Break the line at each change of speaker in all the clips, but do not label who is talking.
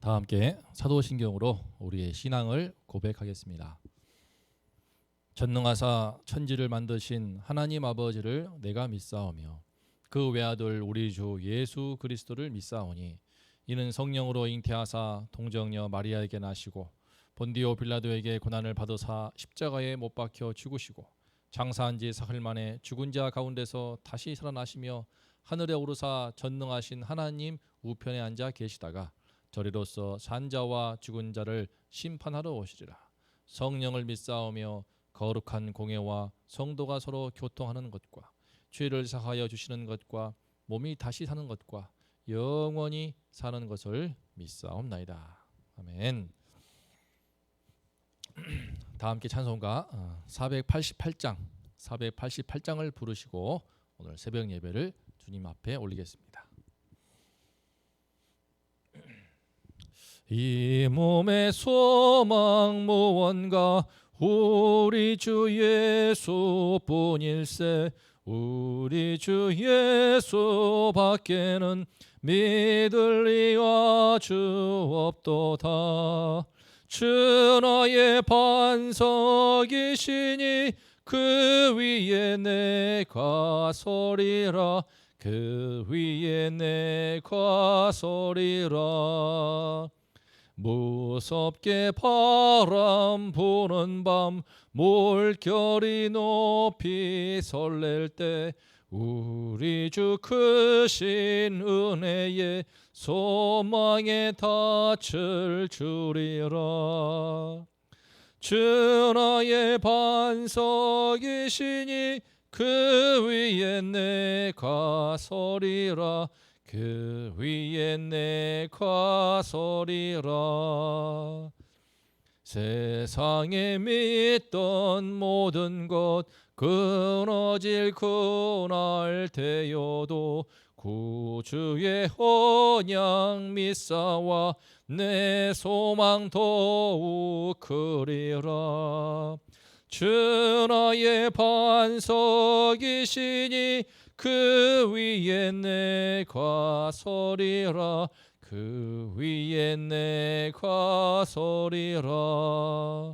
다 함께 사도신경으로 우리의 신앙을 고백하겠습니다. 전능하사 천지를 만드신 하나님 아버지를 내가 믿사오며 그 외아들 우리 주 예수 그리스도를 믿사오니 이는 성령으로 잉태하사 동정녀 마리아에게 나시고 본디오 빌라도에게 고난을 받으사 십자가에 못 박혀 죽으시고 장사한 지 사흘 만에 죽은 자 가운데서 다시 살아나시며 하늘에 오르사 전능하신 하나님 우편에 앉아 계시다가 저리로서 산 자와 죽은 자를 심판하러 오시리라. 성령을 믿사오며 거룩한 공예와 성도가 서로 교통하는 것과 죄를 사하여 주시는 것과 몸이 다시 사는 것과 영원히 사는 것을 믿사옵나이다. 아멘. 다 함께 찬송가 488장을 부르시고 오늘 새벽 예배를 주님 앞에 올리겠습니다. 이 몸의 소망 무언가 우리 주 예수뿐일세. 우리 주 예수 밖에는 믿을 이가 주 없도다. 주 나의 반석이시니 그 위에 내가 서리라. 그 위에 내가 서리라. 무섭게 바람 부는 밤 물결이 높이 설렐 때 우리 주 크신 은혜에 소망에 닻을 주리라. 주 나의 반석이시니 그 위에 내가 서리라. 그 위에 내가 서리라. 세상에 믿던 모든 것 끊어질 그날 되어도 구주의 언약 믿사와 내 소망 더욱 크리라. 주 나의 반석이시니 그 위에 내가 서리라. 그 위에 내가 서리라.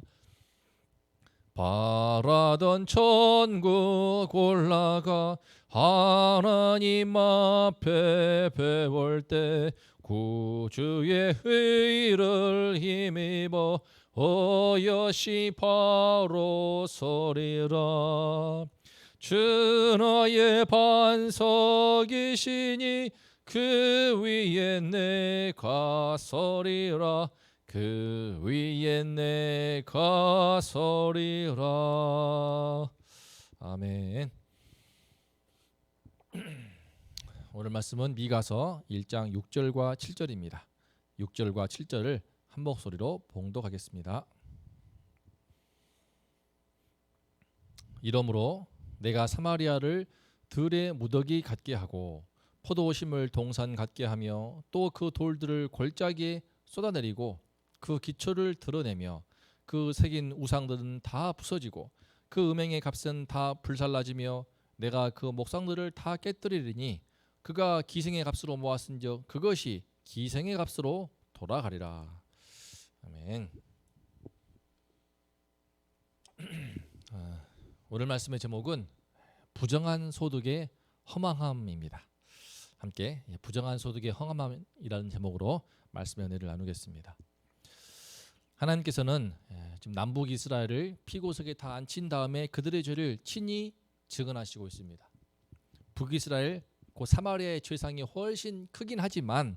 바라던 천국 올라가 하나님 앞에 배울 때 구주의 의를 힘입어 어여시 바로 서리라. 주 나의 반석이시니 그 위에 내가 서리라. 그 위에 내가 서리라. 아멘. 오늘 말씀은 미가서 1장 6절과 7절입니다. 6절과 7절을 한 목소리로 봉독하겠습니다. 이러므로 내가 사마리아를 들의 무더기 같게 하고 포도심을 동산 같게 하며 또 그 돌들을 골짜기에 쏟아내리고 그 기초를 드러내며 그 새긴 우상들은 다 부서지고 그 음행의 값은 다 불살라지며 내가 그 목상들을 다 깨뜨리리니 그가 기생의 값으로 모았은즉 그것이 기생의 값으로 돌아가리라. 아멘. 오늘 말씀의 제목은 부정한 소득의 허망함입니다. 함께 부정한 소득의 허망함이라는 제목으로 말씀의 은혜를 나누겠습니다. 하나님께서는 지금 남북 이스라엘을 피고석에 다 앉힌 다음에 그들의 죄를 친히 증언하시고 있습니다. 북이스라엘 곧 사마리아의 죄상이 훨씬 크긴 하지만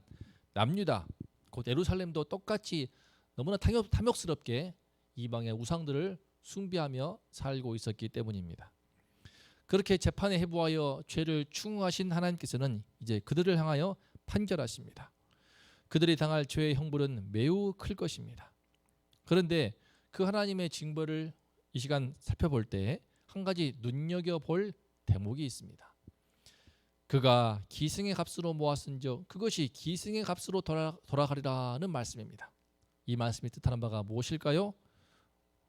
남유다 곧 예루살렘도 똑같이 너무나 탐욕스럽게 이방의 우상들을 숭배하며 살고 있었기 때문입니다. 그렇게 재판에 해부하여 죄를 충하신 하나님께서는 이제 그들을 향하여 판결하십니다. 그들이 당할 죄의 형벌은 매우 클 것입니다. 그런데 그 하나님의 징벌을 이 시간 살펴볼 때 한 가지 눈여겨볼 대목이 있습니다. 그가 기생의 값으로 모았은즉 그것이 기생의 값으로 돌아가리라는 말씀입니다. 이 말씀이 뜻하는 바가 무엇일까요?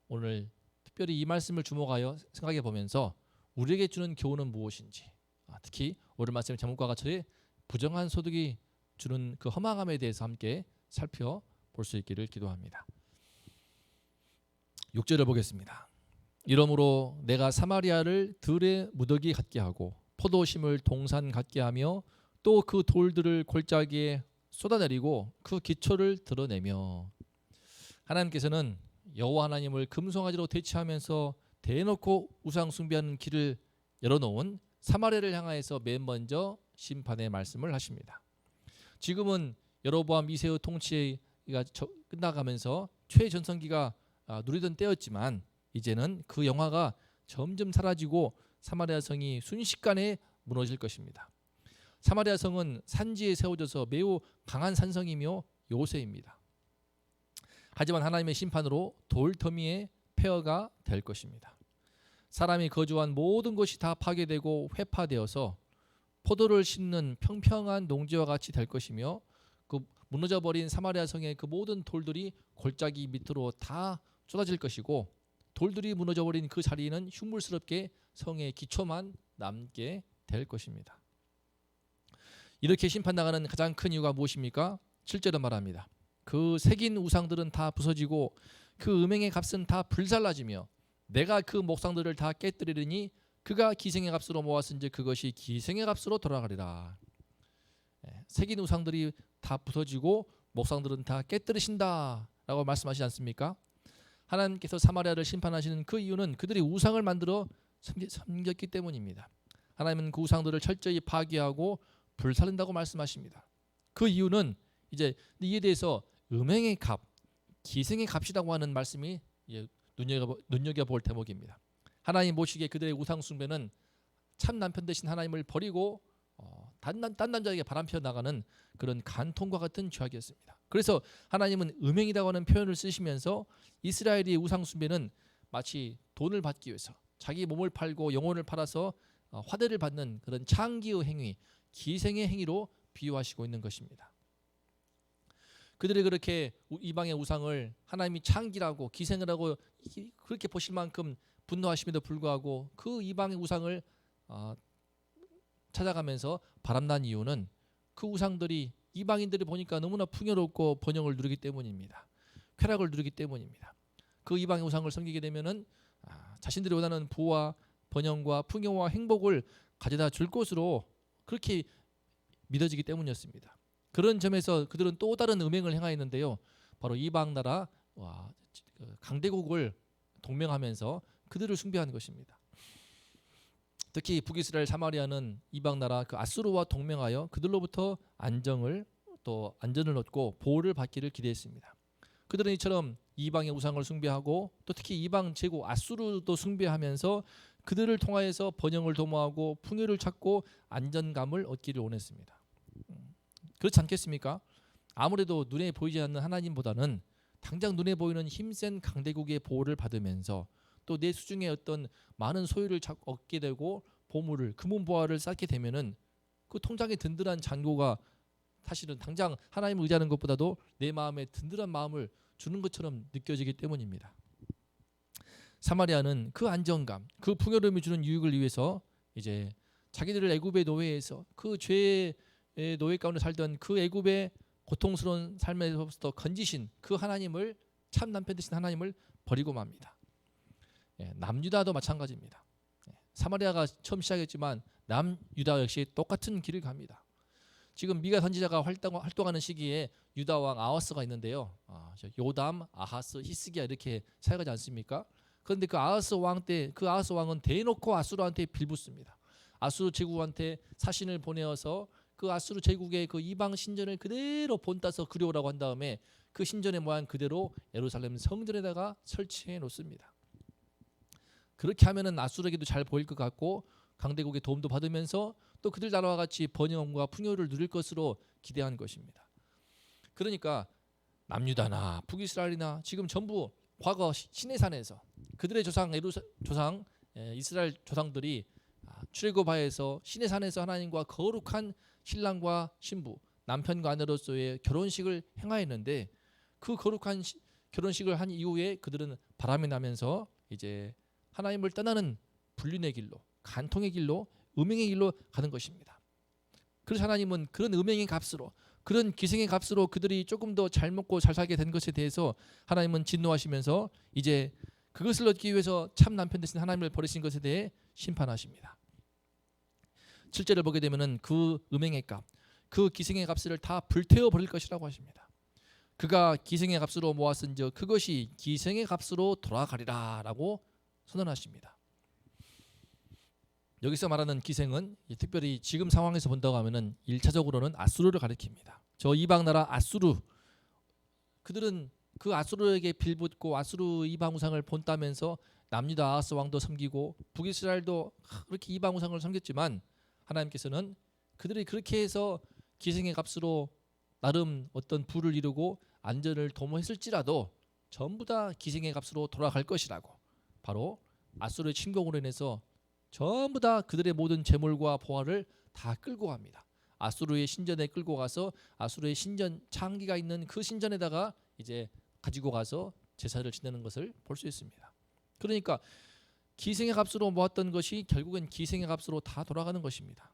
오늘 특별히 이 말씀을 주목하여 생각해 보면서 우리에게 주는 교훈은 무엇인지, 특히 오늘 말씀의 제목과 같이 부정한 소득이 주는 그 허망함에 대해서 함께 볼 수 있기를 기도합니다. 6절을 보겠습니다. 이러므로 내가 사마리아를 들의 무더기 같게 하고 포도심을 동산 같게 하며 또 그 돌들을 골짜기에 쏟아내리고 그 기초를 드러내며. 하나님께서는 여호와 하나님을 금송아지로 대체하면서 대놓고 우상 숭배하는 길을 열어놓은 사마리아를 향하여서 맨 먼저 심판의 말씀을 하십니다. 지금은 여로보암 2세의 통치가 끝나가면서 최전성기가 누리던 때였지만 이제는 그 영화가 점점 사라지고 사마리아 성이 순식간에 무너질 것입니다. 사마리아 성은 산지에 세워져서 매우 강한 산성이며 요새입니다. 하지만 하나님의 심판으로 돌더미의 폐허가 될 것입니다. 사람이 거주한 모든 것이 다 파괴되고 회파되어서 포도를 심는 평평한 농지와 같이 될 것이며 그 무너져버린 사마리아 성의 그 모든 돌들이 골짜기 밑으로 다 쏟아질 것이고 돌들이 무너져버린 그 자리는 흉물스럽게 성의 기초만 남게 될 것입니다. 이렇게 심판당하는 가장 큰 이유가 무엇입니까? 7절에 말합니다. 그 새긴 우상들은 다 부서지고 그 음행의 값은 다 불살라지며 내가 그 목상들을 다 깨뜨리리니 그가 기생의 값으로 모았은지 그것이 기생의 값으로 돌아가리라. 새긴 우상들이 다 부서지고 목상들은 다 깨뜨리신다 라고 말씀하시지 않습니까? 하나님께서 사마리아를 심판하시는 그 이유는 그들이 우상을 만들어 섬겼기 때문입니다. 하나님은 그 우상들을 철저히 파괴하고 불살른다고 말씀하십니다. 그 이유는 이에 대해서 음행의 값, 기생의 값이라고 하는 말씀이 눈여겨볼 대목입니다. 하나님 보시기에 그들의 우상 숭배는 참 남편 되신 하나님을 버리고 딴 남자에게 바람펴 나가는 그런 간통과 같은 죄악이었습니다. 그래서 하나님은 음행이라고 하는 표현을 쓰시면서 이스라엘의 우상 숭배는 마치 돈을 받기 위해서 자기 몸을 팔고 영혼을 팔아서 화대를 받는 그런 창기의 행위, 기생의 행위로 비유하시고 있는 것입니다. 그들이 그렇게 이방의 우상을 하나님이 창기라고 기생을 하고 그렇게 보실 만큼 분노하심에도 불구하고 그 이방의 우상을 찾아가면서 바람난 이유는 그 우상들이 이방인들이 보니까 너무나 풍요롭고 번영을 누리기 때문입니다. 쾌락을 누리기 때문입니다. 그 이방의 우상을 섬기게 되면은 자신들이 원하는 부와 번영과 풍요와 행복을 가져다 줄 것으로 그렇게 믿어지기 때문이었습니다. 그런 점에서 그들은 또 다른 음행을 행하였는데요. 바로 이방 나라 강대국을 동맹하면서 그들을 숭배하는 것입니다. 특히 북이스라엘 사마리아는 이방 나라 그 아수르와 동맹하여 그들로부터 안전을 얻고 보호를 받기를 기대했습니다. 그들은 이처럼 이방의 우상을 숭배하고 또 특히 이방 제국 아수르도 숭배하면서 그들을 통하여서 번영을 도모하고 풍요를 찾고 안전감을 얻기를 원했습니다. 그렇지 않겠습니까? 아무래도 눈에 보이지 않는 하나님보다는 당장 눈에 보이는 힘센 강대국의 보호를 받으면서 또 내 수중에 어떤 많은 소유를 얻게 되고 보물을 금은보화를 쌓게 되면은 그 통장에 든든한 잔고가 사실은 당장 하나님을 의지하는 것보다도 내 마음에 든든한 마음을 주는 것처럼 느껴지기 때문입니다. 사마리아는 그 안정감, 그 풍요로움이 주는 유익을 위해서 이제 자기들을 애굽의 노예에서 그 죄의 노예 가운데 살던 그 애굽의 고통스러운 삶에서부터 건지신 그 하나님을 참 남편 되신 하나님을 버리고 맙니다. 남유다도 마찬가지입니다. 사마리아가 처음 시작했지만 남유다 역시 똑같은 길을 갑니다. 지금 미가 선지자가 활동하는 시기에 유다 왕 아하스가 있는데요. 요담, 아하스, 히스기야 이렇게 사용하지 않습니까? 그런데 그 아하스 왕은 대놓고 아수르한테 빌붙습니다. 아수르 제국한테 사신을 보내어서 그 아수르 제국의 그 이방 신전을 그대로 본따서 그려오라고 한 다음에 그 신전의 모양 그대로 예루살렘 성전에다가 설치해 놓습니다. 그렇게 하면은 아수르에게도 잘 보일 것 같고 강대국의 도움도 받으면서 또 그들 나라와 같이 번영과 풍요를 누릴 것으로 기대한 것입니다. 그러니까 남유다나 북이스라엘이나 지금 전부 과거 시내산에서 그들의 조상 이스라엘 조상들이 출애굽하여서 시내산에서 하나님과 거룩한 신랑과 신부, 남편과 아내로서의 결혼식을 행하였는데 그 거룩한 결혼식을 한 이후에 그들은 바람이 나면서 이제 하나님을 떠나는 불륜의 길로, 간통의 길로, 음행의 길로 가는 것입니다. 그래서 하나님은 그런 음행의 값으로 그런 기생의 값으로 그들이 조금 더 잘 먹고 잘 살게 된 것에 대해서 하나님은 진노하시면서 이제 그것을 얻기 위해서 참 남편 되신 하나님을 버리신 것에 대해 심판하십니다. 7절을 보게 되면은 그 음행의 값, 그 기생의 값을 다 불태워 버릴 것이라고 하십니다. 그가 기생의 값으로 모았은즉 그것이 기생의 값으로 돌아가리라라고 선언하십니다. 여기서 말하는 기생은 특별히 지금 상황에서 본다고 하면은 1차적으로는 아수르를 가리킵니다. 저 이방 나라 아수르, 그들은 그 아수르에게 빌붙고 아수르 이방 우상을 본따면서 남유다 아하스 왕도 섬기고 북이스라엘도 그렇게 이방 우상을 섬겼지만 하나님께서는 그들이 그렇게 해서 기생의 값으로 나름 어떤 부를 이루고 안전을 도모했을지라도 전부 다 기생의 값으로 돌아갈 것이라고, 바로 아수르의 침공으로 인해서 전부 다 그들의 모든 재물과 보화를 다 끌고 갑니다. 아수르의 신전에 끌고 가서 아수르의 신전 창기가 있는 그 신전에다가 이제 가지고 가서 제사를 지내는 것을 볼 수 있습니다. 그러니까 기생의 값으로 모았던 것이 결국엔 기생의 값으로 다 돌아가는 것입니다.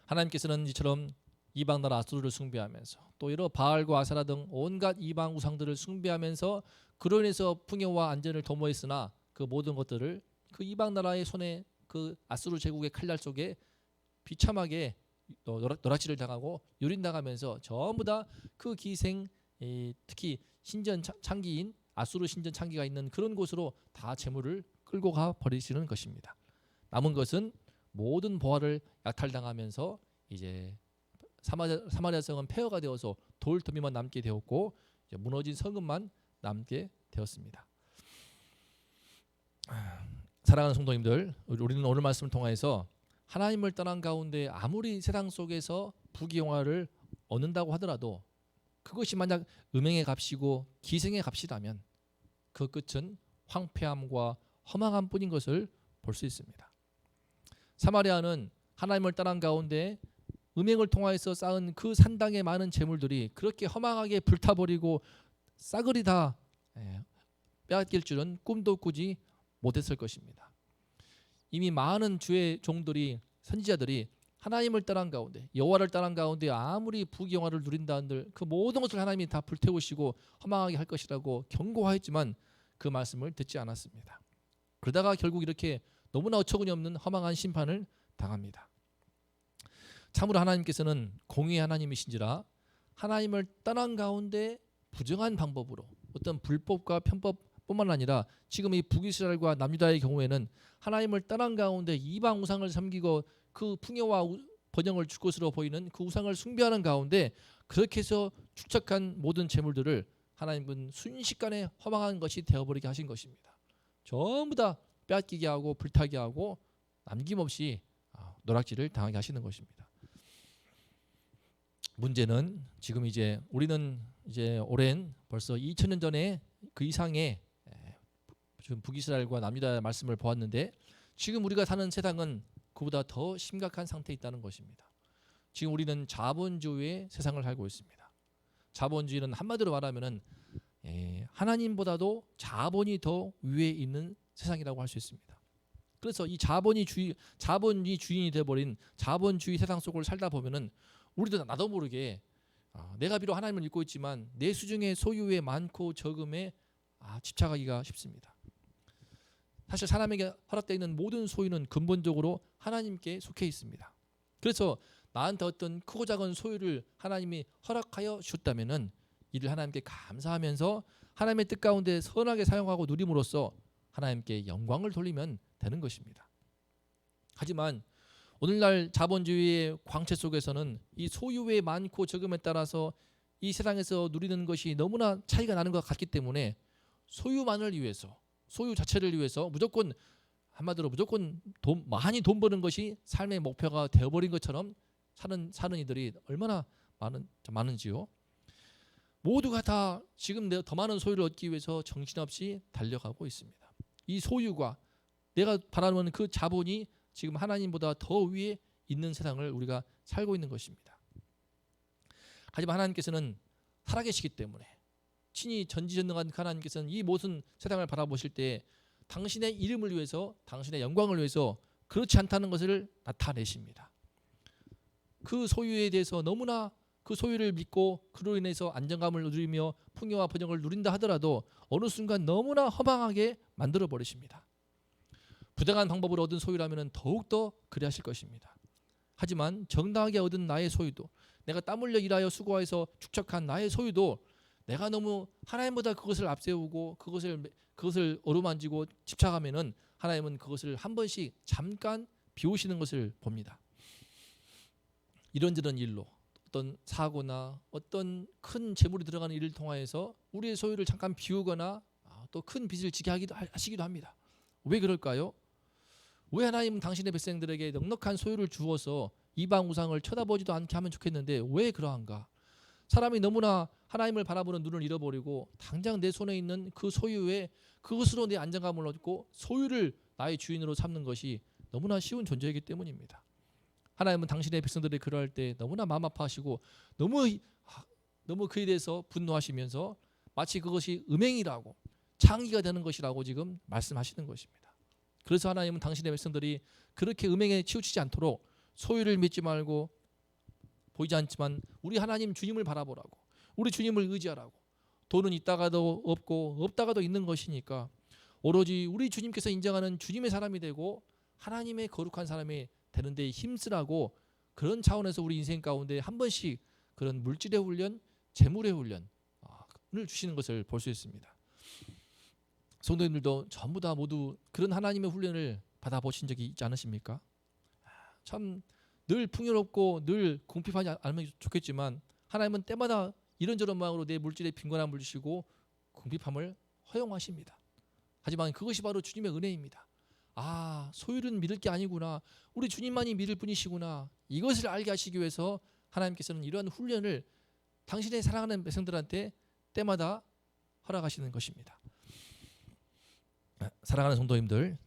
하나님께서는 이처럼 이방 나라 아수르를 숭배하면서 또 여러 바알과 아사라 등 온갖 이방 우상들을 숭배하면서 그로 인해서 풍요와 안전을 도모했으나 그 모든 것들을 그 이방 나라의 손에 그 아수르 제국의 칼날 속에 비참하게 노략질을 당하고 유린당하면서 전부 다 그 기생, 특히 신전 창기인 아수르 신전 창기가 있는 그런 곳으로 다 재물을 끌고 가 버리시는 것입니다. 남은 것은 모든 보화를 약탈당하면서 이제 사마리아 성은 폐허가 되어서 돌더미만 남게 되었고 이제 무너진 성읍만 남게 되었습니다. 사랑하는 성도님들, 우리는 오늘 말씀을 통해서 하나님을 떠난 가운데 아무리 세상 속에서 부귀영화를 얻는다고 하더라도 그것이 만약 음행의 값이고 기생의 값이라면 그 끝은 황폐함과 허망함 뿐인 것을 볼 수 있습니다. 사마리아는 하나님을 떠난 가운데 음행을 통하여서 쌓은 그 산당의 많은 재물들이 그렇게 허망하게 불타버리고 싸그리 다 빼앗길 줄은 꿈도 꾸지 못했을 것입니다. 이미 많은 주의 종들이, 선지자들이 하나님을 떠난 가운데, 여호와를 떠난 가운데 아무리 부귀영화를 누린다 한들 그 모든 것을 하나님이 다 불태우시고 허망하게 할 것이라고 경고하였지만 그 말씀을 듣지 않았습니다. 그러다가 결국 이렇게 너무나 어처구니 없는 허망한 심판을 당합니다. 참으로 하나님께서는 공의의 하나님이신지라 하나님을 떠난 가운데 부정한 방법으로 어떤 불법과 편법뿐만 아니라 지금 이 북이스라엘과 남유다의 경우에는 하나님을 떠난 가운데 이방 우상을 섬기고 그 풍요와 번영을 줄 것으로 보이는 그 우상을 숭배하는 가운데 그렇게 해서 축적한 모든 재물들을 하나님은 순식간에 허망한 것이 되어버리게 하신 것입니다. 전부 다 빼앗기게 하고 불타게 하고 남김없이 노략질을 당하게 하시는 것입니다. 문제는 지금 이제 우리는 이제 오랜 벌써 2000년 전에 그 이상의 지금 북이스라엘과 남유다의 말씀을 보았는데 지금 우리가 사는 세상은 그보다 더 심각한 상태에 있다는 것입니다. 지금 우리는 자본주의의 세상을 살고 있습니다. 자본주의는 한마디로 말하면은 하나님보다도 자본이 더 위에 있는 세상이라고 할 수 있습니다. 그래서 이 자본이 주인이 되어버린 자본주의 세상 속을 살다 보면은 우리도 나도 모르게 내가 비록 하나님을 믿고 있지만 내 수중에 소유의 많고 적음에 집착하기가 쉽습니다. 사실 사람에게 허락되어 있는 모든 소유는 근본적으로 하나님께 속해 있습니다. 그래서 나한테 어떤 크고 작은 소유를 하나님이 허락하여 주셨다면은 이를 하나님께 감사하면서 하나님의 뜻 가운데 선하게 사용하고 누림으로써 하나님께 영광을 돌리면 되는 것입니다. 하지만 오늘날 자본주의의 광채 속에서는 이 소유의 많고 적음에 따라서 이 세상에서 누리는 것이 너무나 차이가 나는 것 같기 때문에 소유만을 위해서, 소유 자체를 위해서 무조건 한마디로 무조건 많이 돈 버는 것이 삶의 목표가 되어버린 것처럼 사는 이들이 얼마나 많은지요. 모두가 다 지금 더 많은 소유를 얻기 위해서 정신없이 달려가고 있습니다. 이 소유가 내가 바라는 그 자본이 지금 하나님보다 더 위에 있는 세상을 우리가 살고 있는 것입니다. 하지만 하나님께서는 살아계시기 때문에 친히 전지전능한 하나님께서는 이 모든 세상을 바라보실 때 당신의 이름을 위해서, 당신의 영광을 위해서 그렇지 않다는 것을 나타내십니다. 그 소유에 대해서 너무나 그 소유를 믿고 그로 인해서 안정감을 누리며 풍요와 번영을 누린다 하더라도 어느 순간 너무나 허망하게 만들어 버리십니다. 부당한 방법으로 얻은 소유라면 더욱더 그리하실 것입니다. 하지만 정당하게 얻은 나의 소유도, 내가 땀 흘려 일하여 수고해서 축적한 나의 소유도 내가 너무 하나님보다 그것을 앞세우고 그것을 어루만지고 집착하면은 하나님은 그것을 한 번씩 잠깐 비우시는 것을 봅니다. 이런저런 일로 어떤 사고나 어떤 큰 재물이 들어가는 일을 통하여서 우리의 소유를 잠깐 비우거나 또 큰 빚을 지게 하시기도 합니다. 왜 그럴까요? 왜 하나님은 당신의 백성들에게 넉넉한 소유를 주어서 이방 우상을 쳐다보지도 않게 하면 좋겠는데 왜 그러한가? 사람이 너무나 하나님을 바라보는 눈을 잃어버리고 당장 내 손에 있는 그 소유에 그것으로 내 안정감을 얻고 소유를 나의 주인으로 삼는 것이 너무나 쉬운 존재이기 때문입니다. 하나님은 당신의 백성들이 그러할 때 너무나 마음 아파하시고 너무 그에 대해서 분노하시면서 마치 그것이 음행이라고 창기가 되는 것이라고 지금 말씀하시는 것입니다. 그래서 하나님은 당신의 백성들이 그렇게 음행에 치우치지 않도록 소유를 믿지 말고 보이지 않지만 우리 하나님 주님을 바라보라고, 우리 주님을 의지하라고. 돈은 있다가도 없고 없다가도 있는 것이니까 오로지 우리 주님께서 인정하는 주님의 사람이 되고 하나님의 거룩한 사람이 되는 데 힘쓰라고, 그런 차원에서 우리 인생 가운데 한 번씩 그런 물질의 훈련, 재물의 훈련을 주시는 것을 볼 수 있습니다. 성도님들도 전부 다 모두 그런 하나님의 훈련을 받아보신 적이 있지 않으십니까? 참 늘 풍요롭고 늘 궁핍하지 않으면 좋겠지만 하나님은 때마다 이런저런 마음으로 내 물질에 빈곤함을 주시고 궁핍함을 허용하십니다. 하지만 그것이 바로 주님의 은혜입니다. 소유는 믿을 게 아니구나, 우리 주님만이 믿을 분이시구나, 이것을 알게 하시기 위해서 하나님께서는 이러한 훈련을 당신의 사랑하는 백성들한테 때마다 허락하시는 것입니다. 사랑하는 성도님들,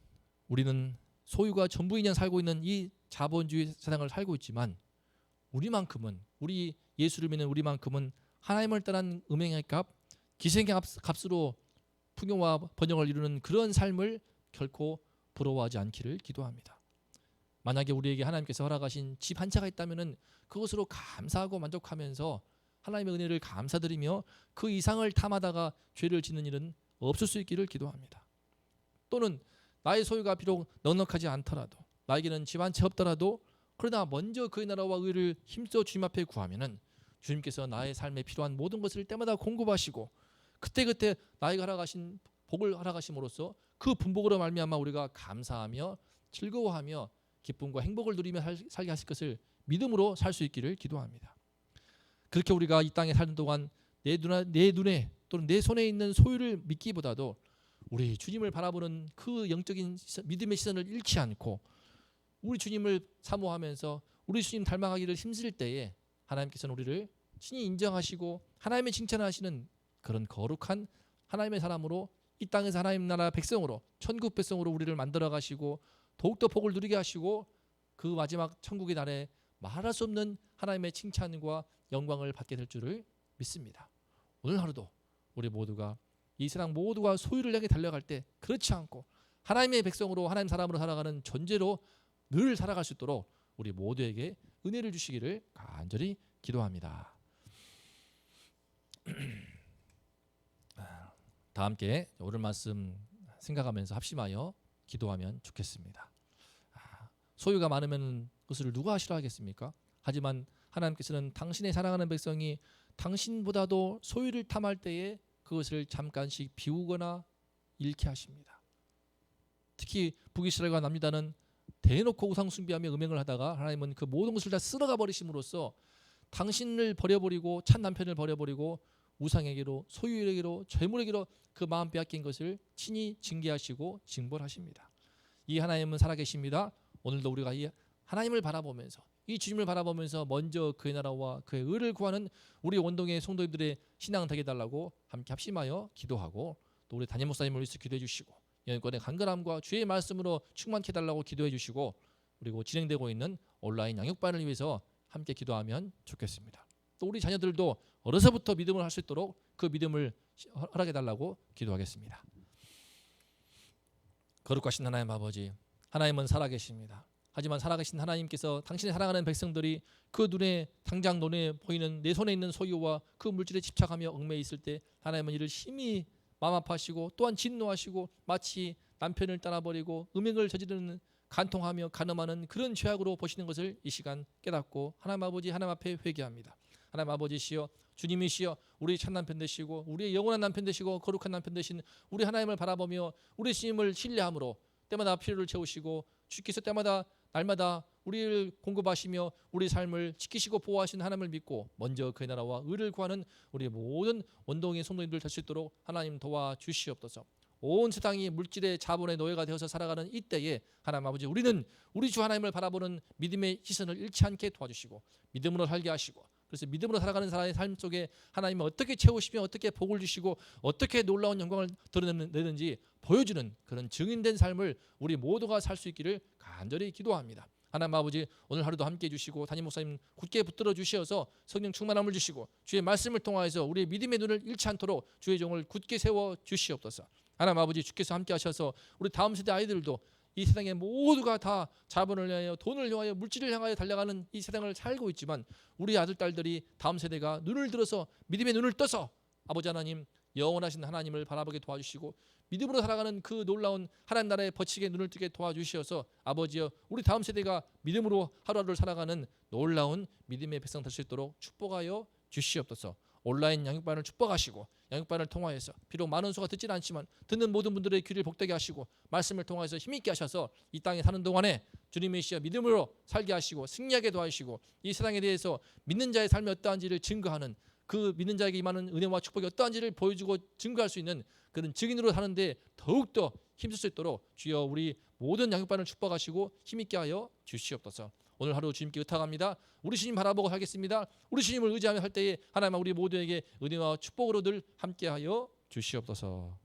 우리는 소유가 전부인 양 살고 있는 이 자본주의 세상을 살고 있지만 우리 예수를 믿는 우리만큼은 하나님을 따른 음행의 값, 기생의 값으로 풍요와 번영을 이루는 그런 삶을 결코 부러워하지 않기를 기도합니다. 만약에 우리에게 하나님께서 허락하신 집 한 채가 있다면 그것으로 감사하고 만족하면서 하나님의 은혜를 감사드리며 그 이상을 탐하다가 죄를 짓는 일은 없을 수 있기를 기도합니다. 또는 나의 소유가 비록 넉넉하지 않더라도, 나에게는 집 한 채 없더라도, 그러나 먼저 그의 나라와 의를 힘써 주님 앞에 구하면은 주님께서 나의 삶에 필요한 모든 것을 때마다 공급하시고 그때그때 나에게 허락하신 복을 허락하심으로써 그 분복으로 말미암아 우리가 감사하며 즐거워하며 기쁨과 행복을 누리며 살게 하실 것을 믿음으로 살 수 있기를 기도합니다. 그렇게 우리가 이 땅에 사는 동안 내 눈에 또는 내 손에 있는 소유를 믿기보다도 우리 주님을 바라보는 그 영적인 믿음의 시선을 잃지 않고 우리 주님을 사모하면서 우리 주님 닮아가기를 힘쓸 때에 하나님께서는 우리를 친히 인정하시고 하나님의 칭찬하시는 그런 거룩한 하나님의 사람으로, 이 땅에서 하나님 나라 백성으로, 천국 백성으로 우리를 만들어 가시고 더욱더 복을 누리게 하시고 그 마지막 천국의 날에 말할 수 없는 하나님의 칭찬과 영광을 받게 될 줄을 믿습니다. 오늘 하루도 우리 모두가 이 세상 모두가 소유를 향해 달려갈 때 그렇지 않고 하나님의 백성으로, 하나님 사람으로 살아가는 존재로 늘 살아갈 수 있도록 우리 모두에게 은혜를 주시기를 간절히 기도합니다. 다 함께 오늘 말씀 생각하면서 합심하여 기도하면 좋겠습니다. 소유가 많으면 그것을 누가 싫어하겠습니까? 하지만 하나님께서는 당신의 사랑하는 백성이 당신보다도 소유를 탐할 때에 그것을 잠깐씩 비우거나 잃게 하십니다. 특히 북이스라엘과 남유다는 대놓고 우상 숭배하며 음행을 하다가 하나님은 그 모든 것을 다 쓸어가 버리심으로써 당신을 버려버리고 참 남편을 버려버리고 우상에게로, 소유에게로, 재물에게로 그 마음 빼앗긴 것을 친히 징계하시고 징벌하십니다. 이 하나님은 살아계십니다. 오늘도 우리가 이 하나님을 바라보면서, 이 주님을 바라보면서 먼저 그의 나라와 그의 의를 구하는 우리 원동의 성도님들의 신앙 되게 달라고 함께 합심하여 기도하고, 또 우리 담임 목사님을 위해서 기도해 주시고 영권의 간절함과 주의 말씀으로 충만케 해달라고 기도해 주시고, 그리고 진행되고 있는 온라인 양육반을 위해서 함께 기도하면 좋겠습니다. 또 우리 자녀들도 어려서부터 믿음을 할 수 있도록 그 믿음을 허락해 달라고 기도하겠습니다. 거룩하신 하나님 아버지, 하나님은 살아계십니다. 하지만 살아계신 하나님께서 당신의 사랑하는 백성들이 그 눈에 당장 눈에 보이는 내 손에 있는 소유와 그 물질에 집착하며 얽매여 있을 때 하나님은 이를 심히 마음 아파하시고 또한 진노하시고 마치 남편을 떠나버리고 음행을 저지르는 간통하며 간음하는 그런 죄악으로 보시는 것을 이 시간 깨닫고 하나님 아버지 하나님 앞에 회개합니다. 하나님 아버지시여 주님이시여 우리 첫 남편 되시고 우리의 영원한 남편 되시고 거룩한 남편 되신 우리 하나님을 바라보며 우리 주님을 신뢰함으로 때마다 필요를 채우시고 주께서 때마다 날마다 우리를 공급하시며 우리 삶을 지키시고 보호하시는 하나님을 믿고 먼저 그의 나라와 의를 구하는 우리 모든 원동의 성도님들 될 수 있도록 하나님 도와주시옵소서. 온 세상이 물질의 자본의 노예가 되어서 살아가는 이때에 하나님 아버지 우리는 우리 주 하나님을 바라보는 믿음의 시선을 잃지 않게 도와주시고 믿음으로 살게 하시고 그래서 믿음으로 살아가는 사람의 삶 속에 하나님은 어떻게 채우시며 어떻게 복을 주시고 어떻게 놀라운 영광을 드러내는지 보여주는 그런 증인된 삶을 우리 모두가 살 수 있기를 간절히 기도합니다. 하나님 아버지 오늘 하루도 함께해 주시고 담임 목사님 굳게 붙들어 주시어서 성령 충만함을 주시고 주의 말씀을 통하여서 우리의 믿음의 눈을 잃지 않도록 주의 종을 굳게 세워 주시옵소서. 하나님 아버지 주께서 함께 하셔서 우리 다음 세대 아이들도 이 세상에 모두가 다 자본을 향하여 돈을 향하여 물질을 향하여 달려가는 이 세상을 살고 있지만 우리 아들 딸들이 다음 세대가 눈을 들어서 믿음의 눈을 떠서 아버지 하나님 영원하신 하나님을 바라보게 도와주시고 믿음으로 살아가는 그 놀라운 하나님 나라의 법칙에 눈을 뜨게 도와주시어서 아버지여 우리 다음 세대가 믿음으로 하루하루를 살아가는 놀라운 믿음의 백성 될 수 있도록 축복하여 주시옵소서. 온라인 양육반을 축복하시고 양육반을 통하여서 비록 많은 수가 듣지는 않지만 듣는 모든 분들의 귀를 복되게 하시고 말씀을 통하여서 힘있게 하셔서 이 땅에 사는 동안에 주님의 시여 믿음으로 살게 하시고 승리하게 도와주시고 이 세상에 대해서 믿는 자의 삶이 어떠한지를 증거하는 그 믿는 자에게 임하는 은혜와 축복이 어떠한지를 보여주고 증거할 수 있는 그런 증인으로 사는데 더욱더 힘쓸 수 있도록 주여 우리 모든 양육반을 축복하시고 힘있게 하여 주시옵소서. 오늘 하루 주님께 의탁합니다. 우리 주님 바라보고 살겠습니다. 우리 주님을 의지하며 할 때에 하나님 우리 모두에게 은혜와 축복으로 늘 함께하여 주시옵소서.